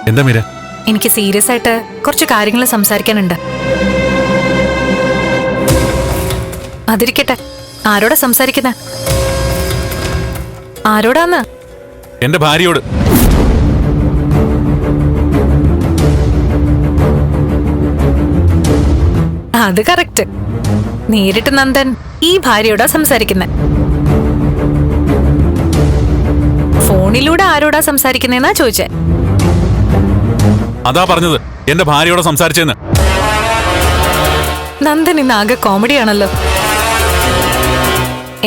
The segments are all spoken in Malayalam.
എന്താ മീര? എനിക്ക് സീരിയസ് ആയിട്ട് കുറച്ച് കാര്യങ്ങൾ സംസാരിക്കാനുണ്ട്. അതിരിക്കട്ടെ, ആരോടാ സംസാരിക്കുന്ന? ആരോടാന്ന്? എന്റെ ഭാര്യയോട്. അത് കറക്റ്റ്. നേരിട്ട് നന്ദൻ ഈ ഭാര്യയോടാ സംസാരിക്കുന്നെ. ഫോണിലൂടെ ആരോടാ സംസാരിക്കുന്നെന്നാ ചോദിച്ചേ. അതാ പറഞ്ഞത്, എന്റെ ഭാര്യയോട് സംസാരിച്ചെന്ന്. നന്ദൻ ഇന്ന് ആകെ കോമഡിയാണല്ലോ.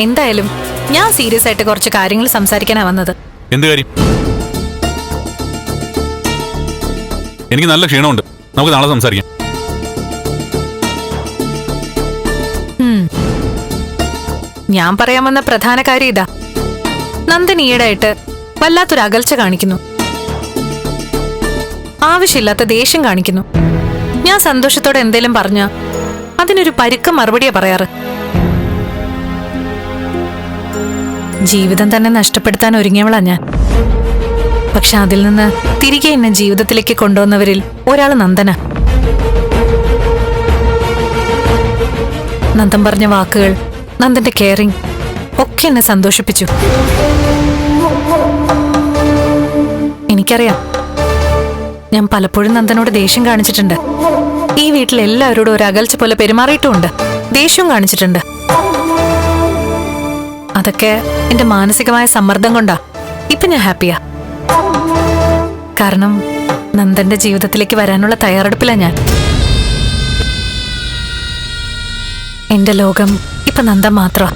എന്തായാലും ഞാൻ സീരിയസ് ആയിട്ട് കുറച്ച് കാര്യങ്ങൾ സംസാരിക്കാനാ വന്നത്. എന്ത് കാര്യം? എനിക്ക് നല്ല ക്ഷീണമുണ്ട്, നമുക്ക് നാളെ സംസാരിക്കാം. ഞാൻ പറയാൻ വന്ന പ്രധാന കാര്യം ഇതാ. നന്ദൻ ഈയിടെയായിട്ട് വല്ലാത്തൊരു അകൽച്ച കാണിക്കുന്നു. ആവശ്യമില്ലാത്ത ദേഷ്യം കാണിക്കുന്നു. ഞാൻ സന്തോഷത്തോടെ എന്തേലും പറഞ്ഞ അതിനൊരു പരുക്ക മറുപടിയാ പറയാറ്. ജീവിതം തന്നെ നഷ്ടപ്പെടുത്താൻ ഒരുങ്ങിയവളാ ഞാൻ. പക്ഷെ അതിൽ നിന്ന് തിരികെ എന്നെ ജീവിതത്തിലേക്ക് കൊണ്ടുവന്നവരിൽ ഒരാള് നന്ദനാ. നന്ദൻ പറഞ്ഞ വാക്കുകൾ, നന്ദന്റെ കെയറിങ് ഒക്കെ എന്നെ സന്തോഷിപ്പിച്ചു. എനിക്കറിയാം, ഞാൻ പലപ്പോഴും നന്ദനോട് ദേഷ്യം കാണിച്ചിട്ടുണ്ട്. ഈ വീട്ടിൽ എല്ലാവരോടും ഒരു അകൽച്ച പോലെ പെരുമാറിയിട്ടുമുണ്ട്, ദേഷ്യവും കാണിച്ചിട്ടുണ്ട്. അതൊക്കെ എന്റെ മാനസികമായ സമ്മർദ്ദം കൊണ്ടാ ഇപ്പൊ ഞാൻ ഹാപ്പിയാ. കാരണം നന്ദന്റെ ജീവിതത്തിലേക്ക് വരാനുള്ള തയ്യാറെടുപ്പിലാ ഞാൻ. എന്റെ ലോകം ഇപ്പൊ നന്ദൻ മാത്രമാ.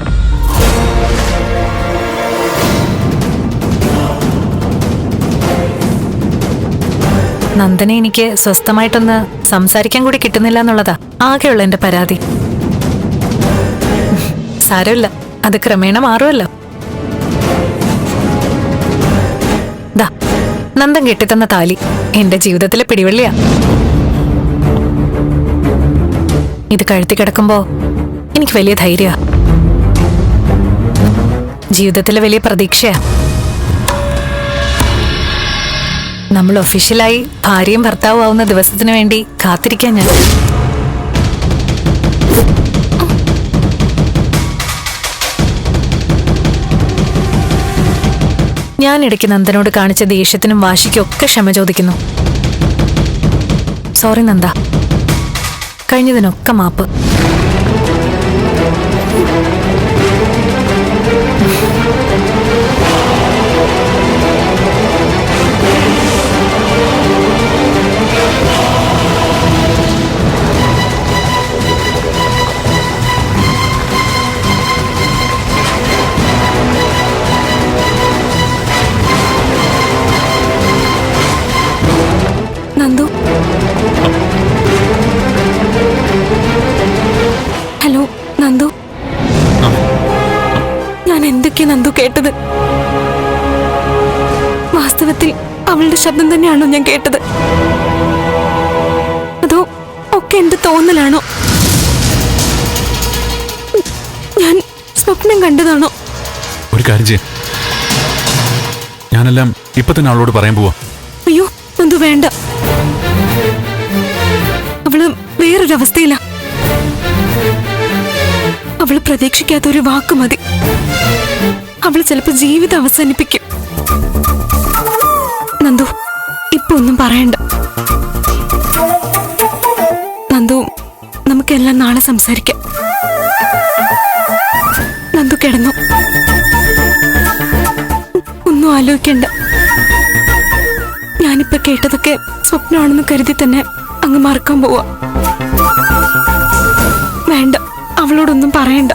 നന്ദനെ എനിക്ക് സ്വസ്ഥമായിട്ടൊന്ന് സംസാരിക്കാൻ കൂടി കിട്ടുന്നില്ല എന്നുള്ളതാ ആകെയുള്ള എന്റെ പരാതി. സാരമില്ല, അത് ക്രമേണ മാറുമല്ലോ. ദാ, നന്ദൻ കെട്ടിത്തന്ന താലി എന്റെ ജീവിതത്തിലെ പിടിവള്ളിയാ. ഇത് കഴുത്തി കിടക്കുമ്പോ എനിക്ക് വലിയ ധൈര്യ, ജീവിതത്തിലെ വലിയ പ്രതീക്ഷയാ. നമ്മൾ ഒഫീഷ്യലായി ഭാര്യയും ഭർത്താവും ആവുന്ന ദിവസത്തിനു വേണ്ടി കാത്തിരിക്കാൻ ഞാൻ ഇടയ്ക്ക് നന്ദനോട് കാണിച്ച ദേഷ്യത്തിനും വാശിക്കും ഒക്കെ ക്ഷമ ചോദിക്കുന്നു. സോറി നന്ദ, കഴിഞ്ഞതിനൊക്കെ മാപ്പ്. നന്ദു, ഹലോ നന്ദു. ഞാൻ എന്തൊക്കെയാ നന്ദു കേട്ടത്? വാസ്തവത്തിൽ അവളുടെ ശബ്ദം തന്നെയാണോ ഞാൻ കേട്ടത്? അതോ ഒക്കെ എന്റെ തോന്നലാണോ? ഞാൻ സ്വപ്നം കണ്ടതാണോ? ഒരു കാര്യം ചെയ്യാം, ഞാനെല്ലാം ഇപ്പൊ തന്നെ അവളോട് പറയാൻ പോവാ. അയ്യോ നന്ദു, വേണ്ട. അവള് വേറൊരവസ്ഥയില. അവള് പ്രതീക്ഷിക്കാത്ത ഒരു വാക്ക് മതി, അവള് ചിലപ്പോ ജീവിതം അവസാനിപ്പിക്കും. നന്ദു, ഇപ്പൊ ഒന്നും പറയണ്ട. നന്ദു, നമുക്കെല്ലാം നാളെ സംസാരിക്കാം. നന്ദു കിടന്നു, ഒന്നും ആലോചിക്കണ്ട. ഞാനിപ്പോ കേട്ടതൊക്കെ സ്വപ്നമാണെന്ന് കരുതി തന്നെ അങ്ങ് മറക്കാൻ പോവാ. വേണ്ട, അവളോടൊന്നും പറയണ്ട.